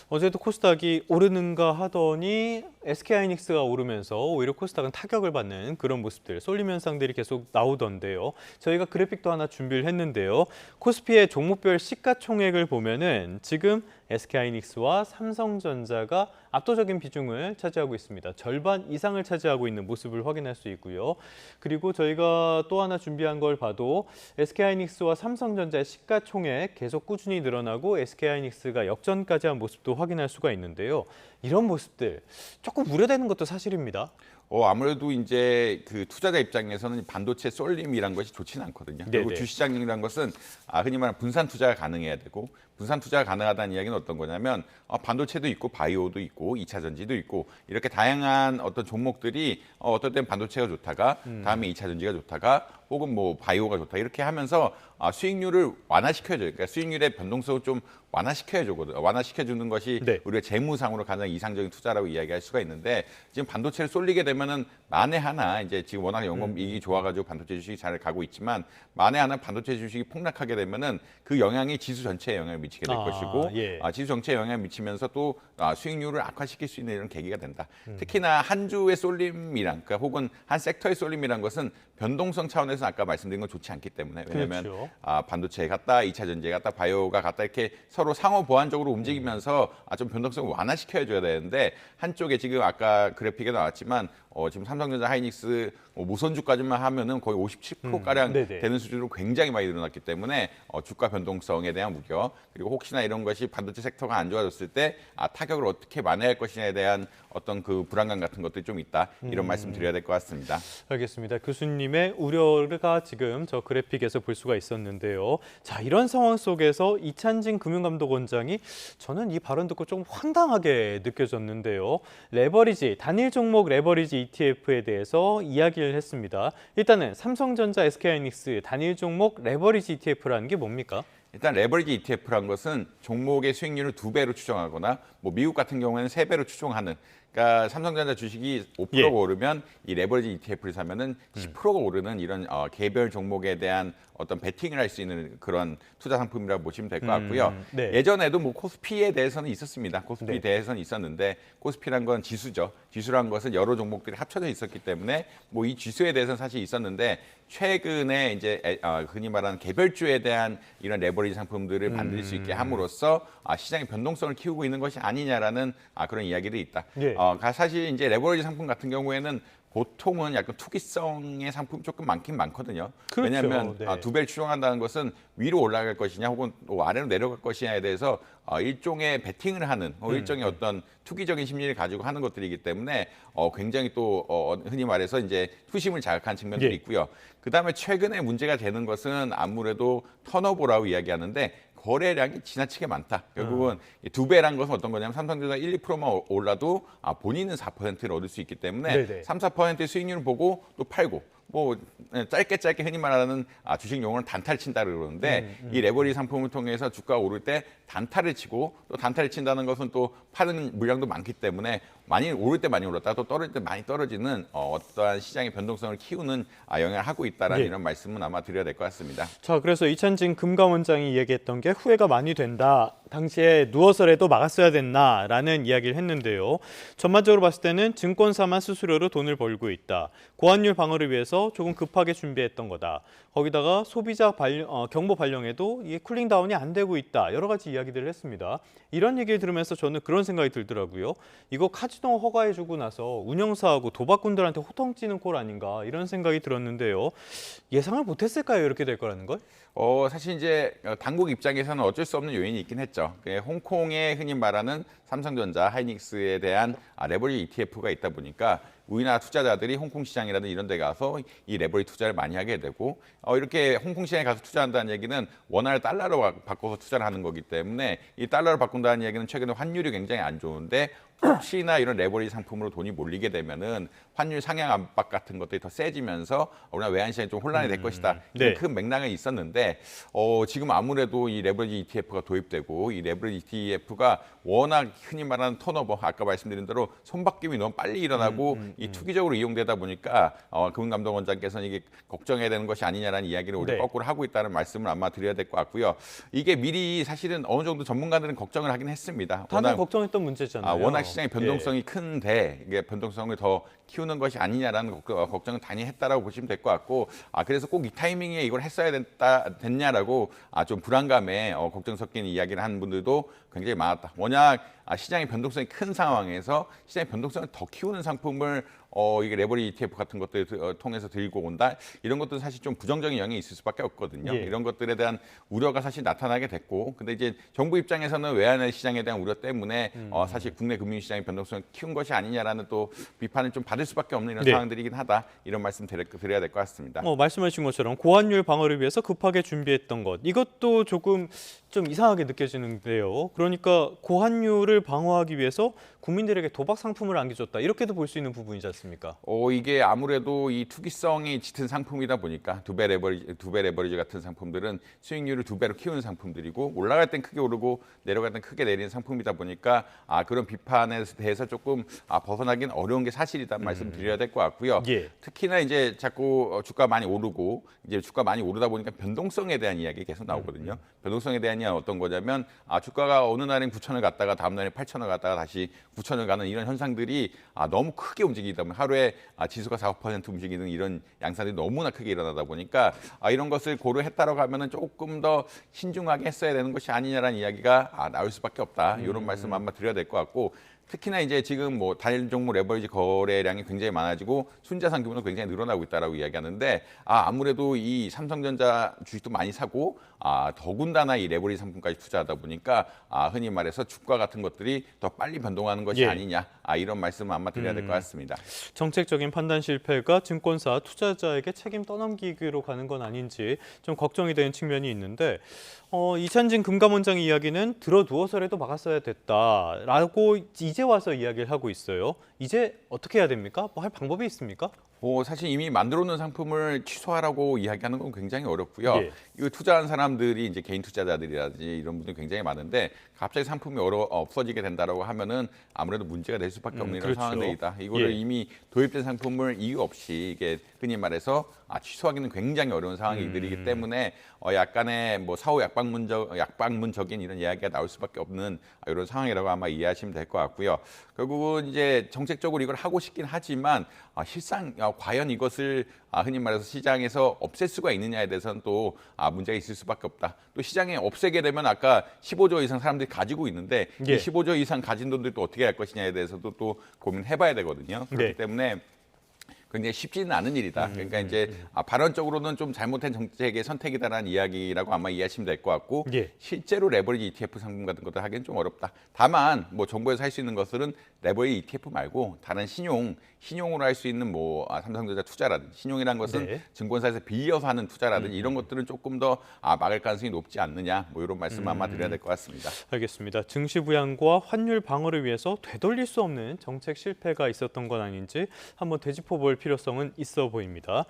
어제도 코스닥이 오르는가 하더니 SK하이닉스가 오르면서 오히려 코스닥은 타격을 받는 그런 모습들, 쏠림 현상들이 계속 나오던데요. 저희가 그래픽도 하나 준비를 했는데요. 코스피의 종목별 시가총액을 보면은 지금 SK하이닉스와 삼성전자가 압도적인 비중을 차지하고 있습니다. 절반 이상을 차지하고 있는 모습을 확인할 수 있고요. 그리고 저희가 또 하나 준비한 걸 봐도 SK하이닉스와 삼성전자의 시가총액 계속 꾸준히 늘어나고 SK하이닉스가 역전까지 한 모습도 확인할 수가 있는데요. 이런 모습들 조금 우려되는 것도 사실입니다. 아무래도 이제 그 투자자 입장에서는 반도체 쏠림이란 것이 좋지는 않거든요. 그리고 주시장이라는 것은 흔히 말하는 분산 투자가 가능해야 되고, 분산 투자가 가능하다는 이야기는 어떤 거냐면 반도체도 있고 바이오도 있고 2차 전지도 있고 이렇게 다양한 어떤 종목들이 어떨 땐 반도체가 좋다가 다음에 2차 전지가 좋다가 혹은 뭐 바이오가 좋다 이렇게 하면서 수익률을 완화시켜줘요. 그러니까 수익률의 변동성을 좀 완화시켜주는 것이 우리가 재무상으로 가장 이상적인 투자라고 이야기할 수가 있는데, 지금 반도체를 쏠리게 되면은 만에 하나 이제 지금 워낙 연금이익이 좋아가지고 반도체 주식이 잘 가고 있지만, 만에 하나 반도체 주식이 폭락하게 되면은 그 영향이 지수 전체에 영향을 미치게 될 것이고, 지수 전체에 영향을 미치면서 또 수익률을 악화시킬 수 있는 이런 계기가 된다. 특히나 한 주의 쏠림이란, 그러니까 혹은 한 섹터의 쏠림이란 것은 변동성 차원에서 아까 말씀드린 건 좋지 않기 때문에, 왜냐하면 반도체에 갔다, 2차 전지에 갔다, 바이오가 갔다 이렇게 서로 상호 보완적으로 움직이면서 좀 변동성을 완화시켜야 줘야 되는데, 한쪽에 지금 아까 그래픽에 나왔지만 지금 삼성전자, 하이닉스 무선주까지만 하면은 거의 57%가량 되는 수준으로 굉장히 많이 늘어났기 때문에 주가 변동성에 대한 우려, 그리고 혹시나 이런 것이 반도체 섹터가 안 좋아졌을 때 타격을 어떻게 만회할 것이냐에 대한 어떤 그 불안감 같은 것들이 좀 있다, 이런 말씀 드려야 될 것 같습니다. 알겠습니다. 교수님의 우려가 지금 저 그래픽에서 볼 수가 있었는데요. 자, 이런 상황 속에서 이찬진 금융감독원장이 저는 이 발언 듣고 좀 황당하게 느껴졌는데요. 레버리지, 단일 종목 레버리지 ETF에 대해서 이야기를 했습니다. 일단은 삼성전자, SK하이닉스 단일 종목 레버리지 ETF라는 게 뭡니까? 일단 레버리지 ETF라는 것은 종목의 수익률을 2배로 추정하거나 뭐 미국 같은 경우에는 3배로 추정하는, 그러니까 삼성전자 주식이 5%가 오르면 이 레버리지 ETF를 사면은 10%가 오르는 이런 개별 종목에 대한 어떤 베팅을 할 수 있는 그런 투자 상품이라고 보시면 될 것 같고요. 예전에도 뭐 코스피에 대해서는 있었습니다. 코스피 대해서는 있었는데, 코스피란 건 지수죠. 지수란 것은 여러 종목들이 합쳐져 있었기 때문에 뭐 이 지수에 대해서는 사실 있었는데, 최근에 이제 흔히 말하는 개별주에 대한 이런 레버리지 상품들을 만들 수 있게 함으로써 시장의 변동성을 키우고 있는 것이 아니냐라는 그런 이야기들이 있다. 사실 이제 레버리지 상품 같은 경우에는 보통은 약간 투기성의 상품이 조금 많긴 많거든요. 왜냐하면 2배를 추정한다는 것은 위로 올라갈 것이냐 혹은 아래로 내려갈 것이냐에 대해서 일종의 베팅을 하는 일종의 어떤 투기적인 심리를 가지고 하는 것들이기 때문에 굉장히 또 흔히 말해서 이제 투심을 자극한 측면들이 있고요. 그다음에 최근에 문제가 되는 것은 아무래도 턴오버라고 이야기하는데, 거래량이 지나치게 많다. 결국은 2배란 것은 어떤 거냐면 삼성전자 1, 2%만 올라도 본인은 4%를 얻을 수 있기 때문에 3, 4%의 수익률을 보고 또 팔고, 뭐 짧게 흔히 말하는 주식 용어는 단타를 친다 그러는데, 이 레버리지 상품을 통해서 주가가 오를 때 단타를 치고, 또 단타를 친다는 것은 또 파는 물량도 많기 때문에 많이 오를 때 많이 올랐다 또 떨어질 때 많이 떨어지는 어떠한 시장의 변동성을 키우는 영향을 하고 있다라는 이런 말씀은 아마 드려야 될 것 같습니다. 자, 그래서 이찬진 금감원장이 얘기했던 게 후회가 많이 된다. 당시에 누워서라도 막았어야 됐나라는 이야기를 했는데요. 전반적으로 봤을 때는 증권사만 수수료로 돈을 벌고 있다. 고환율 방어를 위해서 조금 급하게 준비했던 거다. 거기다가 소비자 경보 발령에도 이게 쿨링다운이 안 되고 있다. 여러 가지 이야기들을 했습니다. 이런 얘기를 들으면서 저는 그런 생각이 들더라고요. 이거 카지노 허가해주고 나서 운영사하고 도박꾼들한테 호통찌는 꼴 아닌가, 이런 생각이 들었는데요. 예상을 못했을까요? 이렇게 될 거라는 걸? 사실 이제 당국 입장에서는 어쩔 수 없는 요인이 있긴 했죠. 홍콩에 흔히 말하는 삼성전자, 하이닉스에 대한 레버리지 ETF가 있다 보니까 우리나라 투자자들이 홍콩 시장이라든 이런 데 가서 이 레버리지 투자를 많이 하게 되고, 이렇게 홍콩 시장에 가서 투자한다는 얘기는 원화를 달러로 바꿔서 투자를 하는 거기 때문에, 이 달러를 바꾼다는 얘기는 최근에 환율이 굉장히 안 좋은데 혹시나 이런 레버리지 상품으로 돈이 몰리게 되면은 환율 상향 압박 같은 것들이 더 세지면서 우리나라 외환 시장이 좀 혼란이 될 것이다. 이런 큰 맥락은 있었는데, 지금 아무래도 이 레버리지 ETF가 도입되고, 이 레버리지 ETF가 워낙 흔히 말하는 턴오버, 아까 말씀드린 대로 손바뀜이 너무 빨리 일어나고 이 투기적으로 이용되다 보니까 금융감독원장께서는 이게 걱정해야 되는 것이 아니냐라는 이야기를 오히려 네. 거꾸로 하고 있다는 말씀을 아마 드려야 될 것 같고요. 이게 미리 사실은 어느 정도 전문가들은 걱정을 하긴 했습니다. 다들 걱정했던 문제잖아요. 워낙 시장의 변동성이 예. 큰데 이게 변동성을 더 키우는 것이 아니냐라는 걱정은 당연히 했다라고 보시면 될 것 같고, 그래서 꼭 이 타이밍에 이걸 했어야 됐냐라고 좀 불안감에 걱정 섞인 이야기를 하는 분들도 굉장히 많았다. 워낙 시장의 변동성이 큰 상황에서 시장의 변동성을 더 키우는 상품을 이게 레버리지 ETF 같은 것들 통해서 들고 온다. 이런 것들은 사실 좀 부정적인 영향이 있을 수밖에 없거든요. 예. 이런 것들에 대한 우려가 사실 나타나게 됐고, 근데 이제 정부 입장에서는 외환의 시장에 대한 우려 때문에 사실 국내 금융시장의 변동성을 키운 것이 아니냐라는 또 비판을 좀 받을 수밖에 없는 이런 네. 상황들이긴 하다. 이런 말씀 드려야 될 것 같습니다. 말씀하신 것처럼 고환율 방어를 위해서 급하게 준비했던 것, 이것도 조금 좀 이상하게 느껴지는데요. 그러니까 고환율을 방어하기 위해서 국민들에게 도박 상품을 안겨줬다, 이렇게도 볼 수 있는 부분이지 않습니까? 이게 아무래도 이 투기성이 짙은 상품이다 보니까 두 배 레버리지 같은 상품들은 수익률을 2배로 키우는 상품들이고, 올라갈 땐 크게 오르고 내려갈 땐 크게 내리는 상품이다 보니까 그런 비판에 대해서 조금 벗어나긴 어려운 게 사실이다 말씀 드려야 될 것 같고요. 예. 특히나 이제 자꾸 주가 많이 오르고 이제 주가 많이 오르다 보니까 변동성에 대한 이야기 계속 나오거든요. 변동성에 대한 이야기는 어떤 거냐면 주가가 어느 날엔 9천을 갔다가 다음 날엔 8천을 갔다가 다시 9천을 가는 이런 현상들이 너무 크게 움직이다 보면 하루에 지수가 4~5% 움직이는 이런 양상들이 너무나 크게 일어나다 보니까 이런 것을 고려했다라고 하면은 조금 더 신중하게 했어야 되는 것이 아니냐라는 이야기가 나올 수밖에 없다. 이런 말씀 아마 드려야 될 것 같고, 특히나 이제 지금 뭐 단일 종목 레버리지 거래량이 굉장히 많아지고 순자산 규모도 굉장히 늘어나고 있다라고 이야기하는데, 아무래도 이 삼성전자 주식도 많이 사고 더군다나 이 레버리지 상품까지 투자하다 보니까 흔히 말해서 주가 같은 것들이 더 빨리 변동하는 것이 예. 아니냐, 이런 말씀을 아마 드려야 될 것 같습니다. 정책적인 판단 실패가 증권사 투자자에게 책임 떠넘기기로 가는 건 아닌지 좀 걱정이 되는 측면이 있는데, 이찬진 금감원장 이야기는 들어두어서라도 막았어야 됐다라고 이제 와서 이야기를 하고 있어요. 이제 어떻게 해야 됩니까? 뭐 할 방법이 있습니까? 사실 이미 만들어 놓은 상품을 취소하라고 이야기하는 건 굉장히 어렵고요. 예. 이거 투자한 사람들이 이제 개인 투자자들이라든지 이런 분들이 굉장히 많은데, 갑자기 상품이 없어지게 된다라고 하면은 아무래도 문제가 될 수밖에 없는 이런 그렇죠. 상황들이다. 이거를 예. 이미 도입된 상품을 이유 없이 이게 흔히 말해서 취소하기는 굉장히 어려운 상황이들이기 때문에 약간의 뭐 사후 약방문적인 이런 이야기가 나올 수밖에 없는 이런 상황이라고 아마 이해하시면 될 것 같고요. 결국은 이제 정책적으로 이걸 하고 싶긴 하지만 실상 과연 이것을 흔히 말해서 시장에서 없앨 수가 있느냐에 대해서는 또 문제가 있을 수밖에 없다. 또 시장에 없애게 되면 아까 15조 이상 사람들이 가지고 있는데 예. 이 15조 이상 가진 돈들이 또 어떻게 할 것이냐에 대해서도 또 고민해봐야 되거든요. 그렇기 네. 때문에 굉장히 쉽지는 않은 일이다. 그러니까 이제 발언적으로는 좀 잘못된 정책의 선택이다라는 이야기라고 아마 이해하시면 될 것 같고, 예. 실제로 레버리지 ETF 상품 같은 것들 하기는 좀 어렵다. 다만 뭐 정부에서 할 수 있는 것들은 레버리지 ETF 말고 다른 신용으로 할 수 있는 뭐 삼성전자 투자라든지, 신용이라는 것은 네. 증권사에서 빌려서 하는 투자라든지 이런 것들은 조금 더 막을 가능성이 높지 않느냐, 뭐 이런 말씀 아마 드려야 될 것 같습니다. 알겠습니다. 증시 부양과 환율 방어를 위해서 되돌릴 수 없는 정책 실패가 있었던 건 아닌지 한번 되짚어볼 필요성은 있어 보입니다.